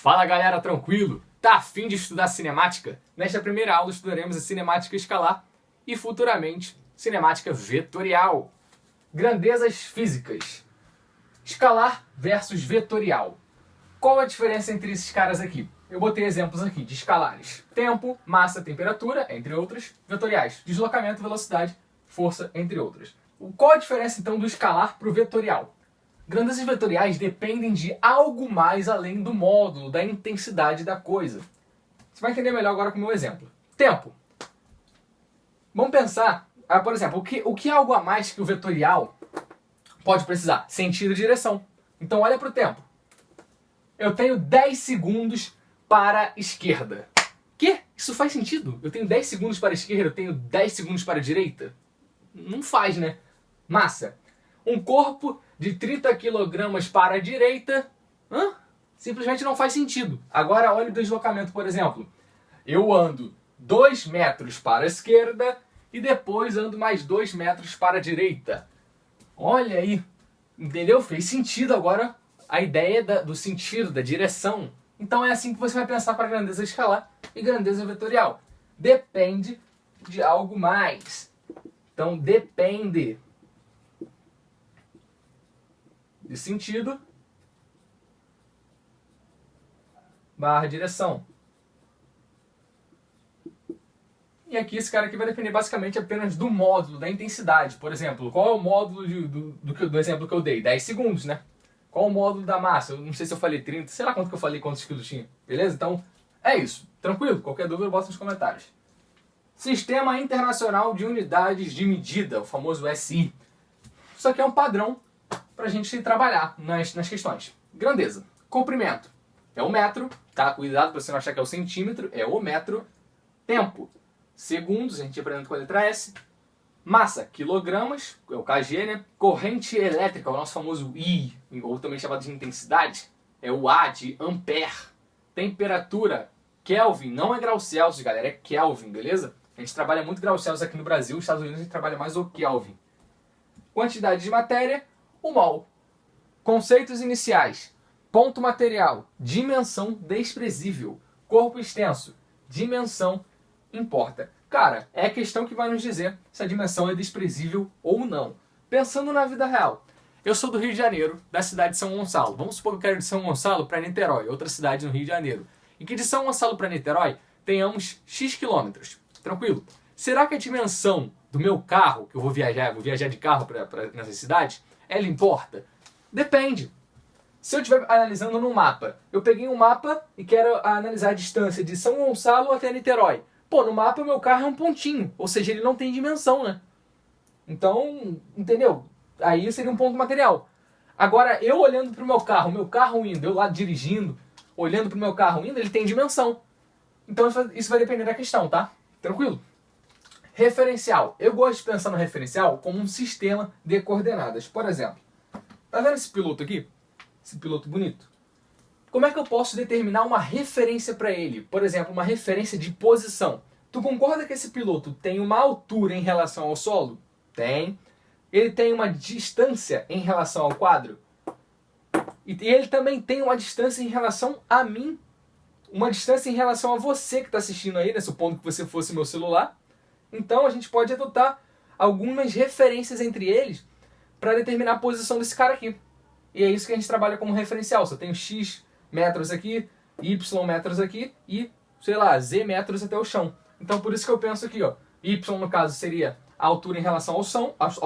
Fala galera, tranquilo? Tá a fim de estudar cinemática? Nesta primeira aula estudaremos a cinemática escalar e futuramente cinemática vetorial. Grandezas físicas. Escalar versus vetorial. Qual a diferença entre esses caras aqui? Eu botei exemplos aqui de escalares. Tempo, massa, temperatura, entre outros. Vetoriais. Deslocamento, velocidade, força, entre outras. Qual a diferença então do escalar para o vetorial? Grandezas vetoriais dependem de algo mais além do módulo, da intensidade da coisa. Você vai entender melhor agora com o meu exemplo. Tempo. Vamos pensar, por exemplo, o que é algo a mais que o vetorial pode precisar? Sentido e direção. Então olha para o tempo. Eu tenho 10 segundos para a esquerda. Que? Isso faz sentido? Eu tenho 10 segundos para a esquerda, eu tenho 10 segundos para a direita? Não faz, né? Massa. Um corpo de 30 kg para a direita, simplesmente não faz sentido. Agora olha o deslocamento, por exemplo. Eu ando 2 metros para a esquerda e depois ando mais 2 metros para a direita. Olha aí, entendeu? Fez sentido agora a ideia do sentido, da direção. Então é assim que você vai pensar para grandeza escalar e grandeza vetorial. Depende de algo mais. Então depende de sentido barra direção. E aqui esse cara aqui vai depender basicamente apenas do módulo, da intensidade. Por exemplo, qual é o módulo do exemplo que eu dei? 10 segundos, né? Qual é o módulo da massa? Eu não sei se eu falei 30, sei lá quanto que eu falei, quantos quilos tinha. Beleza? Então, é isso. Tranquilo? Qualquer dúvida, bota nos comentários. Sistema Internacional de Unidades de Medida, o famoso SI. Isso aqui é um padrão para a gente trabalhar nas questões. Grandeza. Comprimento. É o metro, tá? Cuidado para você não achar que é o centímetro, é o metro. Tempo. Segundos, a gente aprende com a letra S. Massa, quilogramas, é o kg, né? Corrente elétrica, o nosso famoso I, ou também chamado de intensidade, é o A de ampere. Temperatura, Kelvin, não é graus Celsius, galera, é Kelvin, beleza? A gente trabalha muito graus Celsius aqui no Brasil, nos Estados Unidos a gente trabalha mais o Kelvin. Quantidade de matéria, o mol. Conceitos iniciais, ponto material, dimensão desprezível, corpo extenso, dimensão importa. Cara, é a questão que vai nos dizer se a dimensão é desprezível ou não. Pensando na vida real, eu sou do Rio de Janeiro, da cidade de São Gonçalo. Vamos supor que eu quero ir de São Gonçalo para Niterói, outra cidade no Rio de Janeiro. E que de São Gonçalo para Niterói tenhamos X quilômetros. Tranquilo? Será que a dimensão do meu carro, que eu vou viajar de carro para nessa cidade, ela importa? Depende. Se eu estiver analisando num mapa, eu peguei um mapa e quero analisar a distância de São Gonçalo até Niterói. Pô, no mapa o meu carro é um pontinho, ou seja, ele não tem dimensão, né? Então, entendeu? Aí seria um ponto material. Agora, eu olhando pro meu carro indo, eu lá dirigindo, olhando pro meu carro indo, ele tem dimensão. Então isso vai depender da questão, tá? Tranquilo? Referencial. Eu gosto de pensar no referencial como um sistema de coordenadas. Por exemplo, tá vendo esse piloto aqui? Esse piloto bonito? Como é que eu posso determinar uma referência para ele? Por exemplo, uma referência de posição. Tu concorda que esse piloto tem uma altura em relação ao solo? Tem. Ele tem uma distância em relação ao quadro? E ele também tem uma distância em relação a mim. Uma distância em relação a você que está assistindo aí, né? Supondo que você fosse meu celular. Então a gente pode adotar algumas referências entre eles para determinar a posição desse cara aqui. E é isso que a gente trabalha como referencial. Só tem X metros aqui, Y metros aqui e, sei lá, Z metros até o chão. Então por isso que eu penso aqui, ó, Y no caso seria a altura em relação ao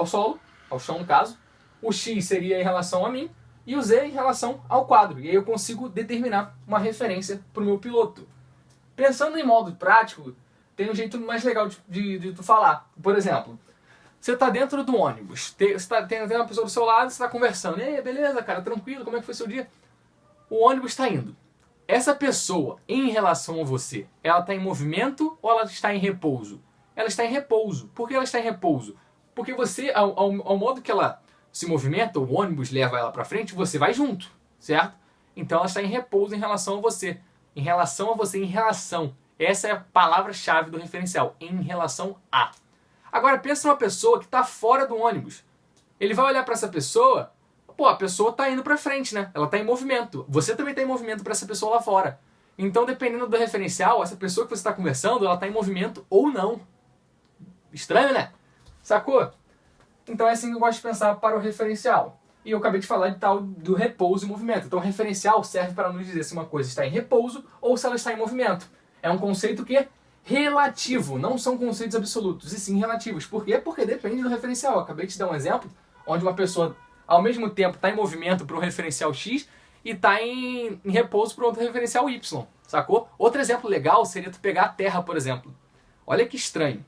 solo, ao chão no caso. O X seria em relação a mim e o Z em relação ao quadro. E aí eu consigo determinar uma referência para o meu piloto. Pensando em modo prático, tem um jeito mais legal de tu falar. Por exemplo, você está dentro do ônibus, tem uma pessoa do seu lado, você está conversando. E aí, beleza, cara, tranquilo, como é que foi seu dia? O ônibus está indo. Essa pessoa, em relação a você, ela está em movimento ou ela está em repouso? Ela está em repouso. Por que ela está em repouso? Porque você, ao modo que ela se movimenta, o ônibus leva ela para frente, você vai junto, certo? Então ela está em repouso em relação a você. Em relação a você, em relação. Essa é a palavra-chave do referencial. Em relação a. Agora pensa numa pessoa que está fora do ônibus. Ele vai olhar para essa pessoa... Pô, a pessoa tá indo pra frente, né? Ela tá em movimento. Você também tá em movimento pra essa pessoa lá fora. Então, dependendo do referencial, essa pessoa que você tá conversando, ela tá em movimento ou não. Estranho, né? Sacou? Então é assim que eu gosto de pensar para o referencial. E eu acabei de falar de tal do repouso e movimento. Então o referencial serve para nos dizer se uma coisa está em repouso ou se ela está em movimento. É um conceito que é relativo, não são conceitos absolutos, e sim relativos. Por quê? Porque depende do referencial. Eu acabei de te dar um exemplo onde uma pessoa ao mesmo tempo está em movimento para um referencial X e está em repouso para outro referencial Y. Sacou? Outro exemplo legal seria tu pegar a Terra, por exemplo. Olha que estranho.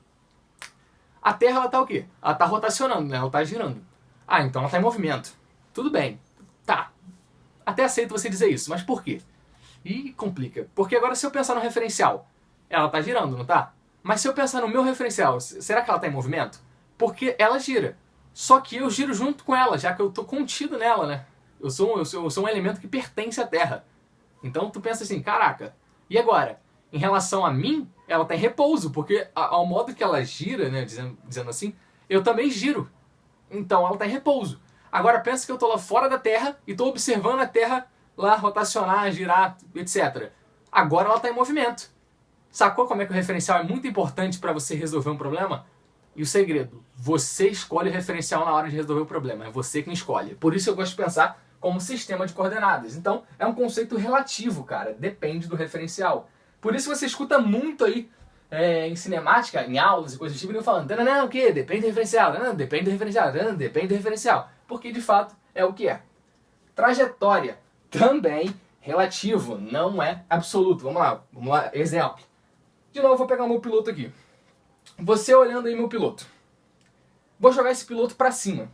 A Terra, ela tá o quê? Ela tá rotacionando, né? Ela tá girando. Ah, então ela tá em movimento. Tudo bem. Tá. Até aceito você dizer isso, mas por quê? Ih, complica. Porque agora se eu pensar no referencial, ela tá girando, não tá? Mas se eu pensar no meu referencial, será que ela tá em movimento? Porque ela gira. Só que eu giro junto com ela, já que eu tô contido nela, né? Eu sou um elemento que pertence à Terra. Então tu pensa assim, caraca, e agora? Em relação a mim, ela está em repouso, porque ao modo que ela gira, né, dizendo assim, eu também giro. Então ela está em repouso. Agora pensa que eu estou lá fora da Terra e estou observando a Terra lá rotacionar, girar, etc. Agora ela está em movimento. Sacou como é que o referencial é muito importante para você resolver um problema? E o segredo, você escolhe o referencial na hora de resolver o problema, é você quem escolhe. Por isso eu gosto de pensar como sistema de coordenadas. Então é um conceito relativo, cara, depende do referencial. Por isso você escuta muito aí em cinemática, em aulas e coisas do tipo, falando, não, o quê? Depende do referencial, não, depende do referencial, não, depende do referencial. Porque de fato é o que é. Trajetória, também relativo, não é absoluto. Vamos lá, exemplo. De novo, vou pegar o meu piloto aqui. Você olhando aí meu piloto. Vou jogar esse piloto pra cima.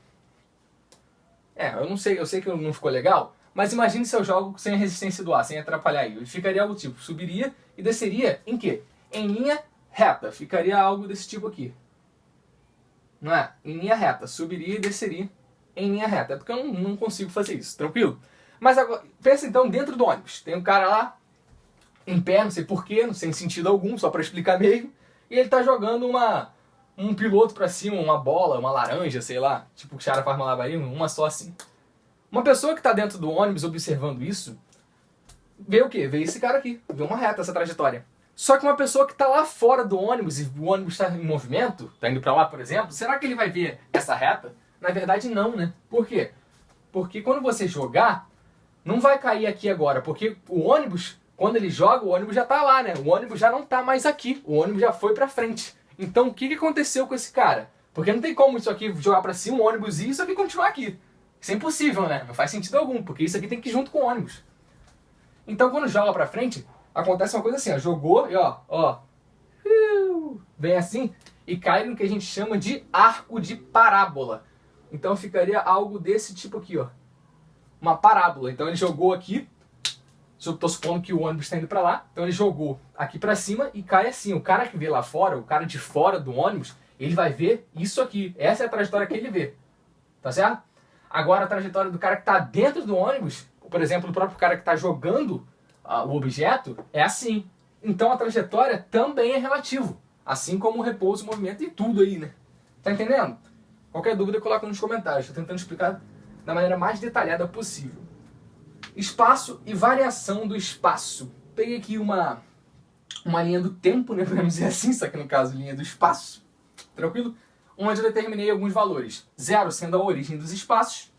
Eu sei que não ficou legal, mas imagine se eu jogo sem a resistência do ar, sem atrapalhar aí. Ficaria algo tipo, subiria e desceria em quê? Em linha reta. Ficaria algo desse tipo aqui. Não é? Em linha reta. Subiria e desceria em linha reta. É porque eu não consigo fazer isso, tranquilo? Mas agora, pensa então dentro do ônibus. Tem um cara lá, em pé, não sei porquê, não sem sentido algum, só pra explicar mesmo. E ele tá jogando um piloto pra cima, uma bola, uma laranja, sei lá. Tipo que o cara faz malabarismo, uma só assim. Uma pessoa que tá dentro do ônibus observando isso, vê o quê? Vê esse cara aqui, vê uma reta, essa trajetória. Só que uma pessoa que tá lá fora do ônibus e o ônibus tá em movimento, tá indo pra lá, por exemplo, será que ele vai ver essa reta? Na verdade não, né? Por quê? Porque quando você jogar, não vai cair aqui agora, porque o ônibus, quando ele joga, o ônibus já tá lá, né? O ônibus já não tá mais aqui, o ônibus já foi pra frente. Então o que aconteceu com esse cara? Porque não tem como isso aqui jogar pra cima, o ônibus e isso aqui continuar aqui. Isso é impossível, né? Não faz sentido algum, porque isso aqui tem que ir junto com o ônibus. Então quando joga pra frente, acontece uma coisa assim, ó, jogou e ó, vem assim e cai no que a gente chama de arco de parábola. Então ficaria algo desse tipo aqui, ó. Uma parábola. Então ele jogou aqui, estou supondo que o ônibus está indo para lá, então ele jogou aqui para cima e cai assim. O cara que vê lá fora, o cara de fora do ônibus, ele vai ver isso aqui. Essa é a trajetória que ele vê. Tá certo? Agora a trajetória do cara que está dentro do ônibus, por exemplo, o próprio cara que está jogando o objeto, é assim. Então a trajetória também é relativo. Assim como o repouso, o movimento e tudo aí, né? Tá entendendo? Qualquer dúvida coloca nos comentários. Estou tentando explicar da maneira mais detalhada possível. Espaço e variação do espaço. Peguei aqui uma linha do tempo, né, podemos dizer assim, só que no caso linha do espaço, tranquilo? Onde eu determinei alguns valores. 0 sendo a origem dos espaços,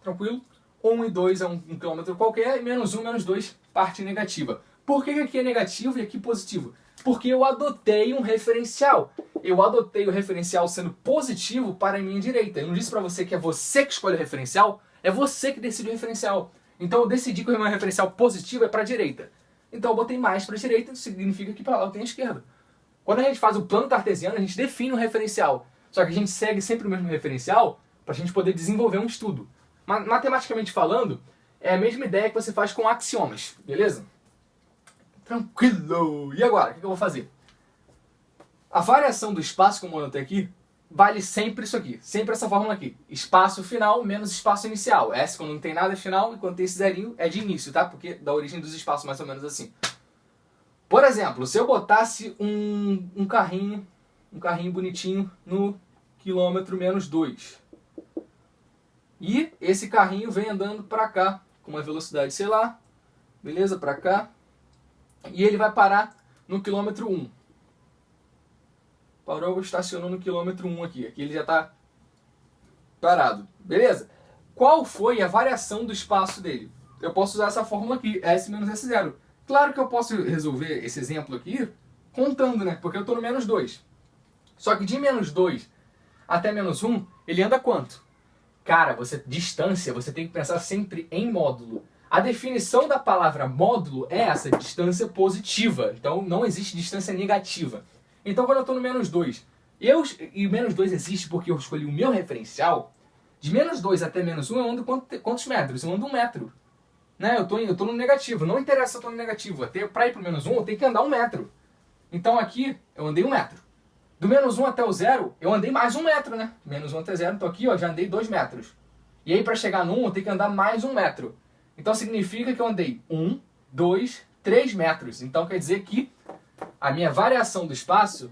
tranquilo? 1 e 2 é um quilômetro qualquer, e menos 1, menos 2, parte negativa. Por que aqui é negativo e aqui positivo? Porque eu adotei um referencial. Eu adotei o referencial sendo positivo para a minha direita. Eu não disse para você que é você que escolhe o referencial, é você que decide o referencial. Então eu decidi que o meu referencial positivo é para a direita. Então eu botei mais para a direita, significa que para lá eu tenho a esquerda. Quando a gente faz o plano cartesiano, a gente define um referencial. Só que a gente segue sempre o mesmo referencial para a gente poder desenvolver um estudo. Matematicamente falando, é a mesma ideia que você faz com axiomas, beleza? Tranquilo! E agora, o que eu vou fazer? A variação do espaço, como eu anotei aqui, vale sempre isso aqui. Sempre essa fórmula aqui. Espaço final menos espaço inicial. S quando não tem nada é final, e quando tem esse zerinho é de início, tá? Porque da origem dos espaços, mais ou menos assim. Por exemplo, se eu botasse um carrinho, bonitinho no quilômetro menos 2. E esse carrinho vem andando para cá, com uma velocidade, sei lá, beleza, para cá. E ele vai parar no quilômetro 1. Parou, estacionou no quilômetro 1 aqui. Aqui ele já está parado, beleza? Qual foi a variação do espaço dele? Eu posso usar essa fórmula aqui, S menos S0. Claro que eu posso resolver esse exemplo aqui contando, né? Porque eu estou no menos 2. Só que de menos 2 até menos 1, ele anda quanto? Cara, distância, você tem que pensar sempre em módulo. A definição da palavra módulo é essa, distância positiva. Então não existe distância negativa. Então quando eu estou no menos 2, e o menos 2 existe porque eu escolhi o meu referencial, de menos 2 até menos 1 eu ando quantos metros? Eu ando 1 metro. Né? Eu tô no negativo, não interessa se eu tô no negativo. Para ir pro menos 1 eu tenho que andar 1 metro. Então aqui eu andei 1 metro. Do menos 1 até o 0 eu andei mais 1 metro, né? Menos 1 até 0, então aqui ó, já andei 2 metros. E aí para chegar no 1 eu tenho que andar mais 1 metro. Então significa que eu andei 1, 2, 3 metros. Então quer dizer que a minha variação do espaço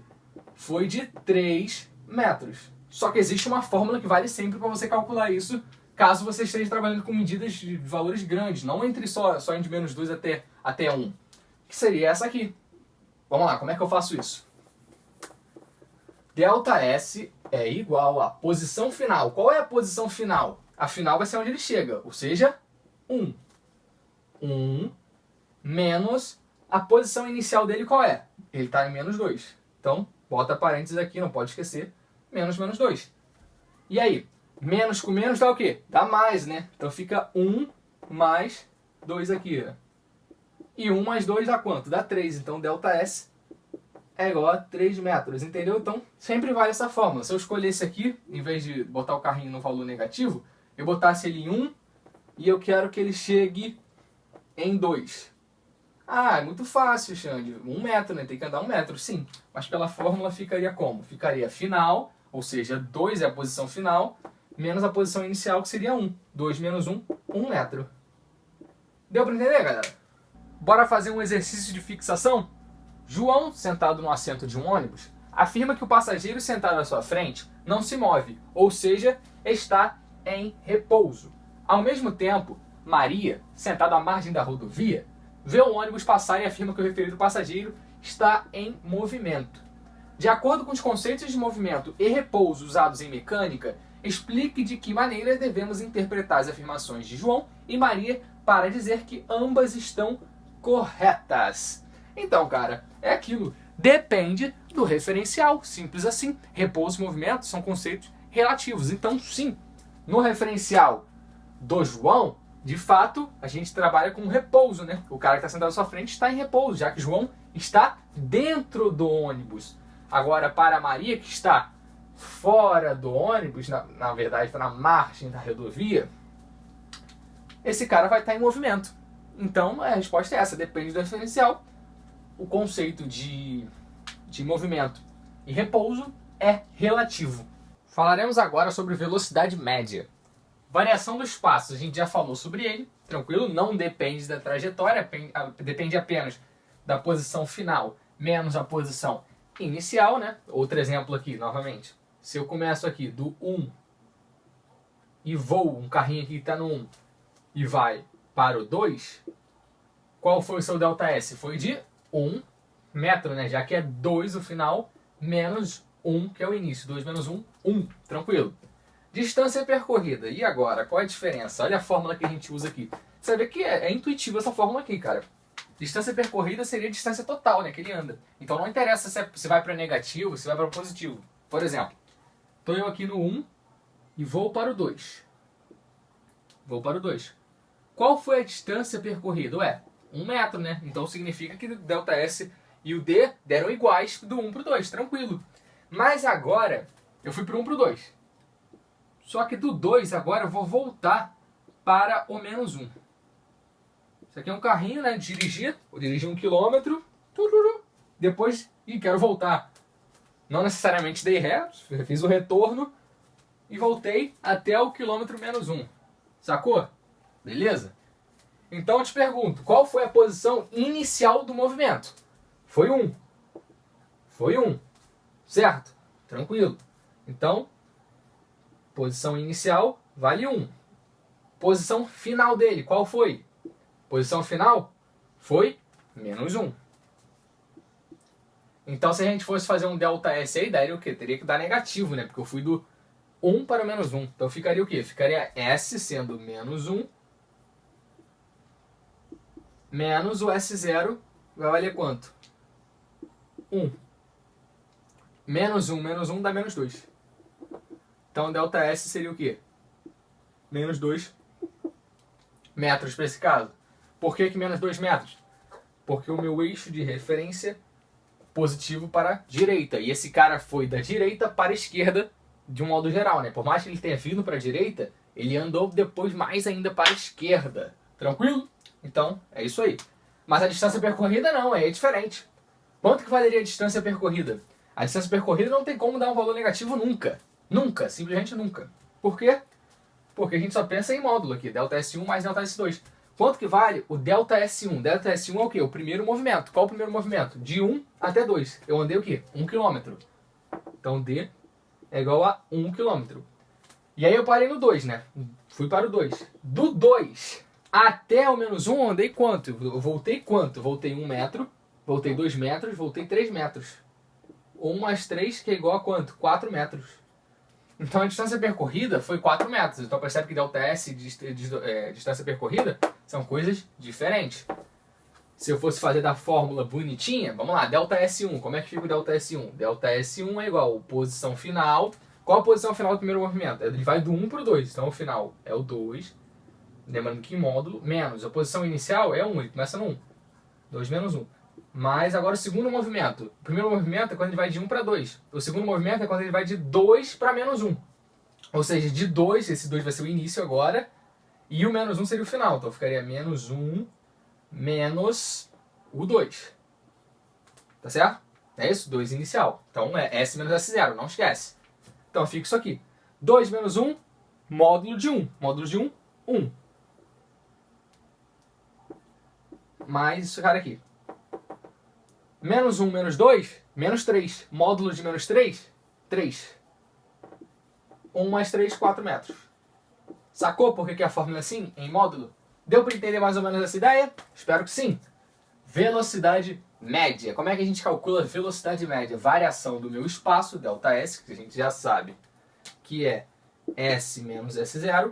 foi de 3 metros. Só que existe uma fórmula que vale sempre para você calcular isso, caso você esteja trabalhando com medidas de valores grandes, não entre só em de menos 2 até 1. Que seria essa aqui. Vamos lá, como é que eu faço isso? ΔS é igual à posição final. Qual é a posição final? A final vai ser onde ele chega, ou seja, 1. 1 menos a posição inicial dele qual é? Ele está em menos 2. Então, bota parênteses aqui, não pode esquecer. Menos 2. E aí? Menos com menos dá o quê? Dá mais, né? Então fica 1 mais 2 aqui. E 1 mais 2 dá quanto? Dá 3. Então, ΔS é igual a 3 metros, entendeu? Então, sempre vale essa fórmula. Se eu escolhesse aqui, em vez de botar o carrinho no valor negativo, eu botasse ele em 1 e eu quero que ele chegue em 2. Ah, é muito fácil, Xande. 1 metro, né? Tem que andar 1 metro, sim. Mas pela fórmula ficaria como? Ficaria final, ou seja, 2 é a posição final, menos a posição inicial, que seria 1. 2 menos 1, 1 metro. Deu para entender, galera? Bora fazer um exercício de fixação? João, sentado no assento de um ônibus, afirma que o passageiro sentado à sua frente não se move, ou seja, está em repouso. Ao mesmo tempo, Maria, sentada à margem da rodovia, vê o ônibus passar e afirma que o referido passageiro está em movimento. De acordo com os conceitos de movimento e repouso usados em mecânica, explique de que maneira devemos interpretar as afirmações de João e Maria para dizer que ambas estão corretas. Então, cara, é aquilo. Depende do referencial. Simples assim. Repouso e movimento são conceitos relativos. Então, sim, no referencial do João, de fato, a gente trabalha com repouso, né? O cara que está sentado à sua frente está em repouso, já que João está dentro do ônibus. Agora, para a Maria, que está fora do ônibus, na verdade, está na margem da rodovia, esse cara vai estar em movimento. Então, a resposta é essa. Depende do referencial. O conceito de movimento e repouso é relativo. Falaremos agora sobre velocidade média. Variação do espaço, a gente já falou sobre ele, tranquilo? Não depende da trajetória, depende apenas da posição final menos a posição inicial, né? Outro exemplo aqui, novamente. Se eu começo aqui do 1 e vou, um carrinho aqui que está no 1 e vai para o 2, qual foi o seu ΔS? Foi de 1 metro, né? Já que é 2 o final, menos 1 que é o início. 2 menos 1, 1. Tranquilo. Distância percorrida. E agora? Qual é a diferença? Olha a fórmula que a gente usa aqui. Você vê que é intuitiva essa fórmula aqui, cara. Distância percorrida seria a distância total, né? Que ele anda. Então não interessa se vai para negativo, se vai para positivo. Por exemplo, estou eu aqui no 1 e vou para o 2. Vou para o 2. Qual foi a distância percorrida? Ué, 1 metro, né? Então significa que o ΔS e o D deram iguais do 1 para o 2, tranquilo. Mas agora, eu fui para o 1 para o 2. Só que do 2 agora eu vou voltar para o menos 1. Isso aqui é um carrinho, né? Dirigir. Vou dirigir 1 km. Depois, quero voltar. Não necessariamente dei ré, fiz o retorno e voltei até o quilômetro menos 1. Sacou? Beleza? Então eu te pergunto, qual foi a posição inicial do movimento? Foi 1. Foi 1. Certo? Tranquilo. Então, posição inicial vale 1. posição final dele, qual foi? Posição final foi menos 1. Então, se a gente fosse fazer um ΔS aí, daria o quê? Teria que dar negativo, né? Porque eu fui do 1 para o menos 1. Então, ficaria o quê? Ficaria S sendo menos 1, menos o S0 vai valer quanto? 1. Menos 1 dá menos 2. Então, ΔS seria o quê? Menos 2 metros para esse caso. Por que menos 2 metros? Porque o meu eixo de referência positivo para a direita. E esse cara foi da direita para a esquerda de um modo geral, né? Por mais que ele tenha vindo para a direita, ele andou depois mais ainda para a esquerda. Tranquilo? Então, é isso aí. Mas a distância percorrida não, é diferente. Quanto que valeria a distância percorrida? A distância percorrida não tem como dar um valor negativo nunca. Nunca, simplesmente nunca. Por quê? Porque a gente só pensa em módulo aqui, ΔS1 mais ΔS2. Quanto que vale o ΔS1? ΔS1 é o quê? O primeiro movimento. Qual o primeiro movimento? De 1 até 2. Eu andei o quê? 1 km. Então D é igual a 1 km. E aí eu parei no 2, né? Fui para o 2. Do 2 até o menos 1 eu andei quanto? Eu voltei quanto? Voltei 1 metro, voltei 2 metros, voltei 3 metros. 1 mais 3 que é igual a quanto? 4 metros. Então a distância percorrida foi 4 metros. Então percebe que ΔS e distância percorrida são coisas diferentes. Se eu fosse fazer da fórmula bonitinha, vamos lá, ΔS1. Como é que fica o ΔS1? ΔS1 é igual a posição final. Qual a posição final do primeiro movimento? Ele vai do 1 para o 2. Então o final é o 2. Lembrando que em módulo, menos. A posição inicial é 1. Ele começa no 1. 2 menos 1. Mas agora o segundo movimento. O primeiro movimento é quando ele vai de 1 para 2. O segundo movimento é quando ele vai de 2 para menos 1. Ou seja, de 2, esse 2 vai ser o início agora. E o menos 1 seria o final. Então ficaria menos 1 menos o 2. Tá certo? É isso? 2 inicial. Então é S menos S0. Não esquece. Então fica isso aqui. 2 menos 1, módulo de 1. Módulo de 1, 1. Mais isso cara aqui. Menos 1 menos 2, menos 3. Módulo de menos 3, 3. 1 mais 3, 4 metros. Sacou por que a fórmula é assim, em módulo? Deu para entender mais ou menos essa ideia? Espero que sim. Velocidade média. Como é que a gente calcula velocidade média? Variação do meu espaço, ΔS, que a gente já sabe que é S menos S0,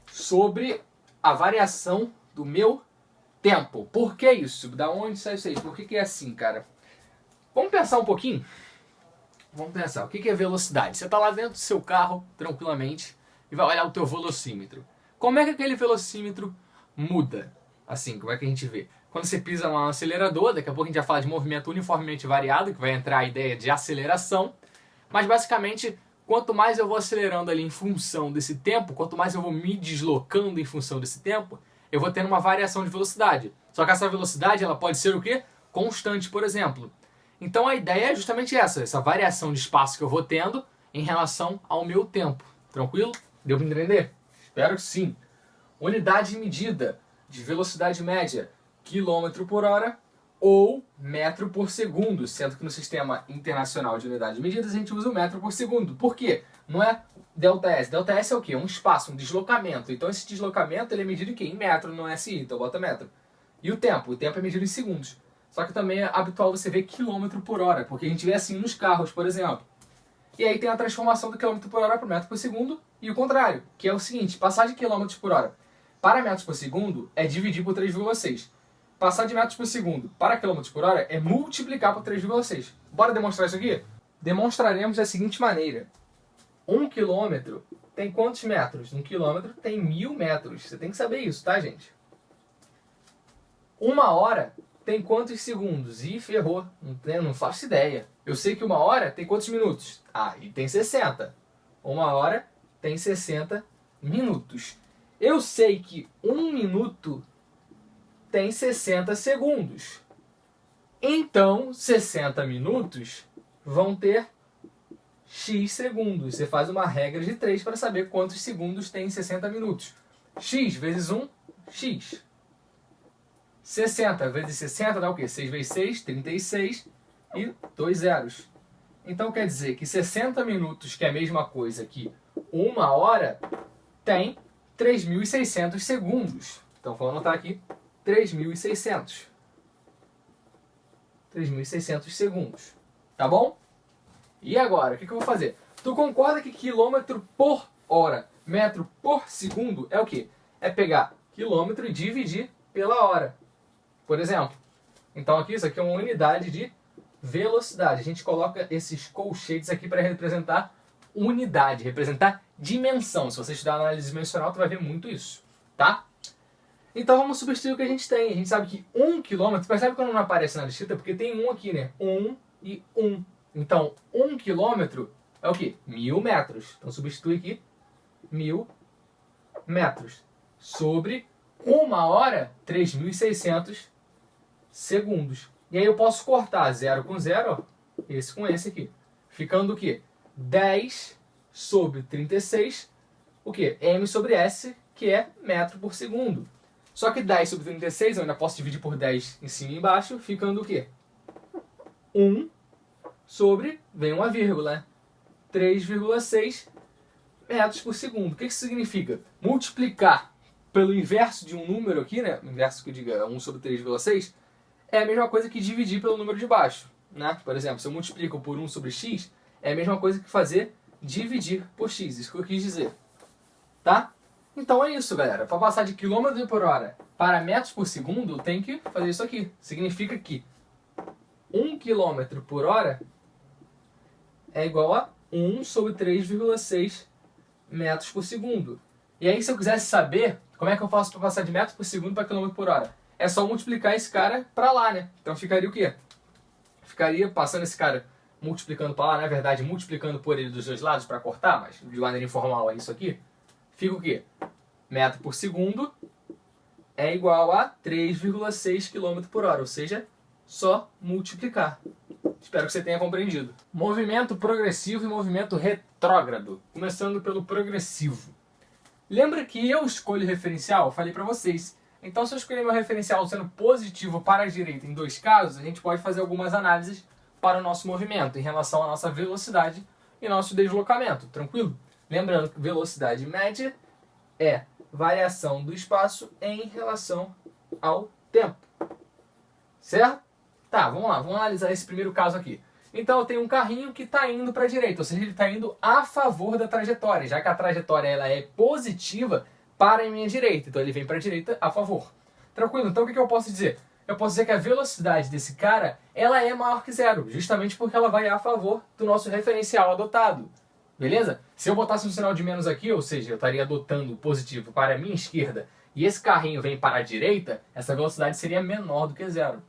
sobre a variação do meu tempo. Por que isso? Da onde sai isso aí? Por que é assim, cara? Vamos pensar um pouquinho? Vamos pensar. O que é velocidade? Você está lá dentro do seu carro, tranquilamente, e vai olhar o teu velocímetro. Como é que aquele velocímetro muda? Assim, como é que a gente vê? Quando você pisa lá no acelerador, daqui a pouco a gente vai falar de movimento uniformemente variado, que vai entrar a ideia de aceleração. Mas basicamente, quanto mais eu vou acelerando ali em função desse tempo, quanto mais eu vou me deslocando em função desse tempo, eu vou tendo uma variação de velocidade. Só que essa velocidade ela pode ser o quê? Constante, por exemplo. Então a ideia é justamente essa variação de espaço que eu vou tendo em relação ao meu tempo. Tranquilo? Deu para entender? Espero que sim. Unidade de medida de velocidade média, quilômetro por hora ou metro por segundo, sendo que no Sistema Internacional de Unidade de Medidas a gente usa o metro por segundo. Por quê? Não é ΔS. ΔS é o quê? Um espaço, um deslocamento. Então esse deslocamento ele é medido em quê? Em metro, no SI, então bota metro. E o tempo? O tempo é medido em segundos. Só que também é habitual você ver quilômetro por hora, porque a gente vê assim nos carros, por exemplo. E aí tem a transformação do quilômetro por hora para metro por segundo e o contrário, que é o seguinte, passar de quilômetros por hora para metros por segundo é dividir por 3,6. Passar de metros por segundo para quilômetros por hora é multiplicar por 3,6. Bora demonstrar isso aqui? Demonstraremos da seguinte maneira. 1 quilômetro tem quantos metros? 1 quilômetro tem 1000 metros. Você tem que saber isso, tá, gente? 1 hora tem quantos segundos? Ih, ferrou. Não faço ideia. Eu sei que 1 hora tem quantos minutos? Ah, e tem 60. 1 hora tem 60 minutos. Eu sei que 1 minuto tem 60 segundos. Então, 60 minutos vão ter X segundos. Você faz uma regra de 3 para saber quantos segundos tem 60 minutos. X vezes 1, X. 60 vezes 60 dá o quê? 6 vezes 6, 36 e 2 zeros. Então quer dizer que 60 minutos, que é a mesma coisa que 1 hora, tem 3.600 segundos. Então vou anotar aqui 3.600. 3.600 segundos. Tá bom? E agora, o que eu vou fazer? Tu concorda que quilômetro por hora, metro por segundo é o quê? É pegar quilômetro e dividir pela hora. Por exemplo. Então aqui, isso aqui é uma unidade de velocidade. A gente coloca esses colchetes aqui para representar unidade, representar dimensão. Se você estudar análise dimensional, tu vai ver muito isso, tá? Então vamos substituir o que a gente tem. A gente sabe que 1 km, percebe quando não aparece na lista? Porque tem 1 aqui, né? 1 e 1. Então, 1 km é o quê? 1.000 metros. Então substitui aqui 1.000 metros. Sobre 1 hora, 3.600 segundos. E aí eu posso cortar 0 com 0, ó, esse com esse aqui. Ficando o quê? 10 sobre 36, o quê? M sobre S, que é metro por segundo. Só que 10 sobre 36 eu ainda posso dividir por 10 em cima e embaixo, ficando o quê? 1 sobre, vem uma vírgula, né? 3,6 metros por segundo. O que isso significa? Multiplicar pelo inverso de um número aqui, né? O inverso que eu diga 1 sobre 3,6, é a mesma coisa que dividir pelo número de baixo, né? Por exemplo, se eu multiplico por 1 sobre x, é a mesma coisa que fazer dividir por x. Isso que eu quis dizer. Tá? Então é isso, galera. Para passar de quilômetro por hora para metros por segundo, tem que fazer isso aqui. Significa que 1 km por hora é igual a 1 sobre 3,6 metros por segundo. E aí, se eu quisesse saber como é que eu faço para passar de metros por segundo para quilômetro por hora, é só multiplicar esse cara para lá, né? Então ficaria o quê? Ficaria passando esse cara multiplicando para lá, na verdade, multiplicando por ele dos dois lados para cortar, mas de maneira informal é isso aqui. Fica o quê? Metro por segundo é igual a 3,6 km por hora, ou seja, só multiplicar. Espero que você tenha compreendido. Movimento progressivo e movimento retrógrado. Começando pelo progressivo. Lembra que eu escolho referencial? Eu falei para vocês. Então, se eu escolher meu referencial sendo positivo para a direita em dois casos, a gente pode fazer algumas análises para o nosso movimento em relação à nossa velocidade e nosso deslocamento. Tranquilo? Lembrando que velocidade média é variação do espaço em relação ao tempo. Certo? Tá, vamos lá. Vamos analisar esse primeiro caso aqui. Então, eu tenho um carrinho que está indo para a direita, ou seja, ele está indo a favor da trajetória, já que a trajetória ela é positiva para a minha direita. Então ele vem para a direita a favor. Tranquilo? Então o que eu posso dizer? Eu posso dizer que a velocidade desse cara ela é maior que zero, justamente porque ela vai a favor do nosso referencial adotado. Beleza? Se eu botasse um sinal de menos aqui, ou seja, eu estaria adotando o positivo para a minha esquerda, e esse carrinho vem para a direita, essa velocidade seria menor do que zero.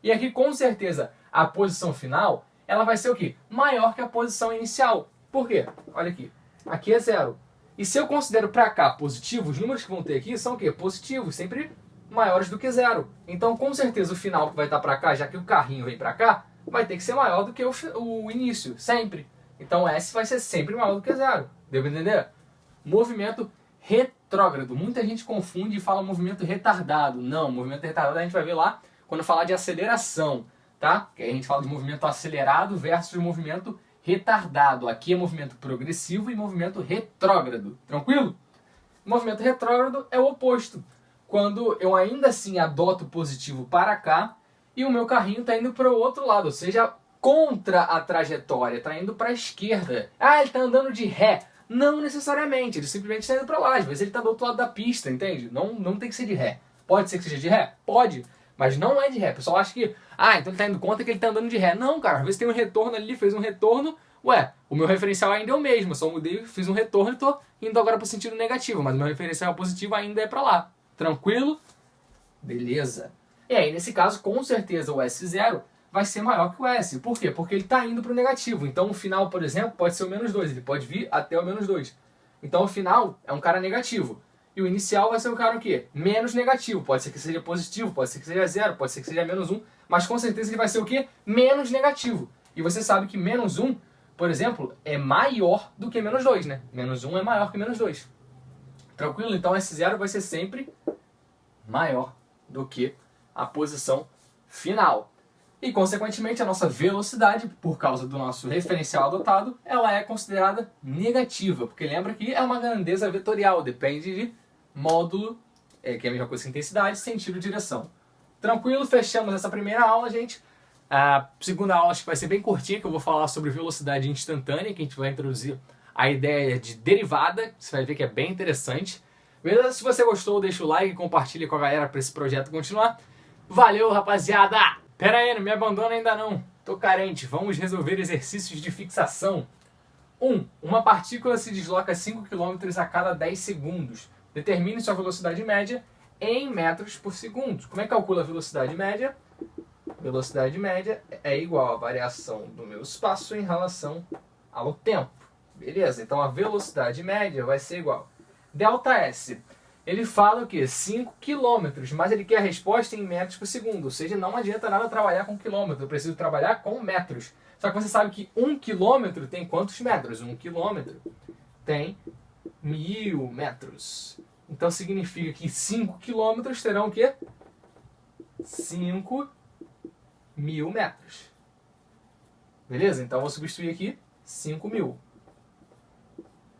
E aqui, com certeza, a posição final ela vai ser o quê? Maior que a posição inicial. Por quê? Olha aqui. Aqui é zero. E se eu considero para cá positivo, os números que vão ter aqui são o quê? Positivos, sempre maiores do que zero. Então, com certeza, o final que vai estar para cá, já que o carrinho vem para cá, vai ter que ser maior do que o início, sempre. Então, S vai ser sempre maior do que zero. Deu pra entender? Movimento retrógrado. Muita gente confunde e fala movimento retardado. Não, movimento retardado a gente vai ver lá quando falar de aceleração, tá? Que aí a gente fala de movimento acelerado versus movimento retardado. Aqui é movimento progressivo e movimento retrógrado. Tranquilo? Movimento retrógrado é o oposto. Quando eu ainda assim adoto positivo para cá e o meu carrinho está indo para o outro lado, ou seja, contra a trajetória, está indo para a esquerda. Ah, ele está andando de ré. Não necessariamente, ele simplesmente está indo para lá. Às vezes ele está do outro lado da pista, entende? Não tem que ser de ré. Pode ser que seja de ré? Pode. Mas não é de ré. O pessoal acha que, então ele está indo contra que ele está andando de ré. Não, cara. Às vezes tem um retorno ali, fez um retorno. Ué, o meu referencial ainda é o mesmo. Eu só mudei, fiz um retorno e estou indo agora para o sentido negativo. Mas o meu referencial positivo ainda é para lá. Tranquilo? Beleza. E aí, nesse caso, com certeza o S0 vai ser maior que o S. Por quê? Porque ele está indo para o negativo. Então o final, por exemplo, pode ser o menos 2. Ele pode vir até o menos 2. Então o final é um cara negativo. E o inicial vai ser um cara o quê? Menos negativo. Pode ser que seja positivo, pode ser que seja 0, pode ser que seja menos 1. Mas com certeza ele vai ser o quê? Menos negativo. E você sabe que menos 1, por exemplo, é maior do que menos 2, né? Menos 1 é maior que menos 2. Tranquilo? Então S0 vai ser sempre maior do que a posição final. E, consequentemente, a nossa velocidade, por causa do nosso referencial adotado, ela é considerada negativa. Porque lembra que é uma grandeza vetorial, depende de módulo, que é a mesma coisa que intensidade, sentido, direção. Tranquilo? Fechamos essa primeira aula, gente. A segunda aula acho que vai ser bem curtinha, que eu vou falar sobre velocidade instantânea, que a gente vai introduzir a ideia de derivada. Você vai ver que é bem interessante. Beleza? Se você gostou, deixa o like e compartilha com a galera para esse projeto continuar. Valeu, rapaziada! Pera aí, não me abandona ainda não. Tô carente. Vamos resolver exercícios de fixação. 1. Uma partícula se desloca 5 km a cada 10 segundos. Determine sua velocidade média em metros por segundo. Como é que calcula a velocidade média? Velocidade média é igual à variação do meu espaço em relação ao tempo. Beleza? Então a velocidade média vai ser igual. ΔS. Ele fala o quê? 5 km, mas ele quer a resposta em metros por segundo. Ou seja, não adianta nada trabalhar com quilômetro. Eu preciso trabalhar com metros. Só que você sabe que 1 km tem quantos metros? 1 km tem 1000 metros. Então significa que 5 km terão o quê? 5.000 metros. Beleza? Então eu vou substituir aqui 5.000.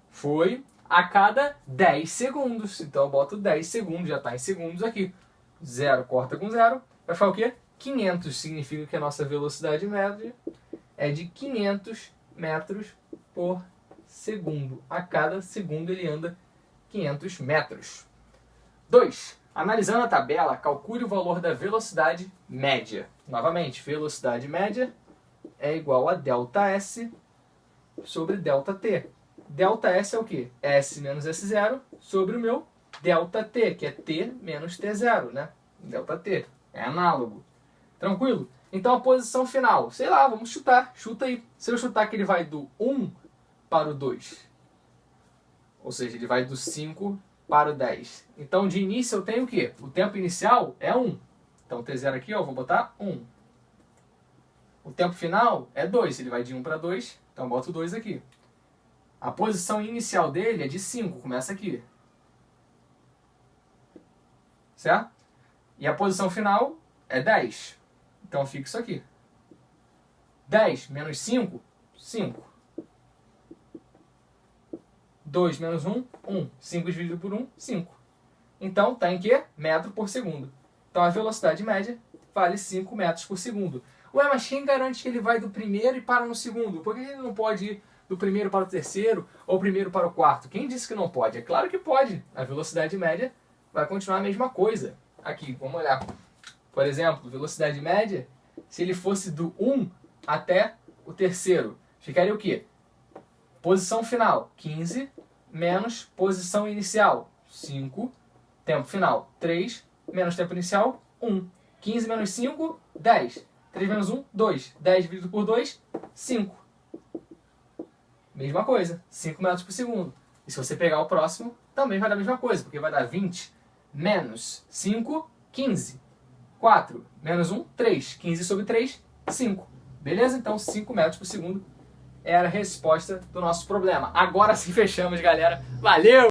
Foi a cada 10 segundos. Então eu boto 10 segundos, já está em segundos aqui. 0 corta com 0. Vai ficar o quê? 500. Significa que a nossa velocidade média é de 500 metros por segundo. A cada segundo ele anda 500 metros. 2. Analisando a tabela, calcule o valor da velocidade média. Novamente, velocidade média é igual a ΔS sobre ΔT. ΔS é o quê? S menos S0 sobre o meu ΔT, que é T menos T0, né? ΔT. É análogo. Tranquilo? Então a posição final, sei lá, vamos chutar. Chuta aí. Se eu chutar que ele vai do 1 para o 2, ou seja, ele vai do 5 para o 10. Então de início eu tenho o quê? O tempo inicial é 1. Então T0 aqui, ó, vou botar 1. O tempo final é 2. Ele vai de 1 para 2, então eu boto 2 aqui. A posição inicial dele é de 5, começa aqui. Certo? E a posição final é 10. Então eu fixo aqui. 10 menos 5, 5. 2 menos 1, 1. 5 dividido por 1, 5. Então está em quê? Metro por segundo. Então a velocidade média vale 5 metros por segundo. Ué, mas quem garante que ele vai do primeiro e para no segundo? Por que ele não pode ir do primeiro para o terceiro ou primeiro para o quarto? Quem disse que não pode? É claro que pode. A velocidade média vai continuar a mesma coisa. Aqui, vamos olhar. Por exemplo, velocidade média, se ele fosse do 1 até o terceiro, ficaria o quê? Posição final, 15, menos posição inicial, 5, tempo final, 3, menos tempo inicial, 1. 15 menos 5, 10. 3 menos 1, 2. 10 dividido por 2, 5. Mesma coisa, 5 metros por segundo. E se você pegar o próximo, também vai dar a mesma coisa, porque vai dar 20 menos 5, 15. 4 menos 1, 3. 15 sobre 3, 5. Beleza? Então 5 metros por segundo era a resposta do nosso problema. Agora sim fechamos, galera. Valeu!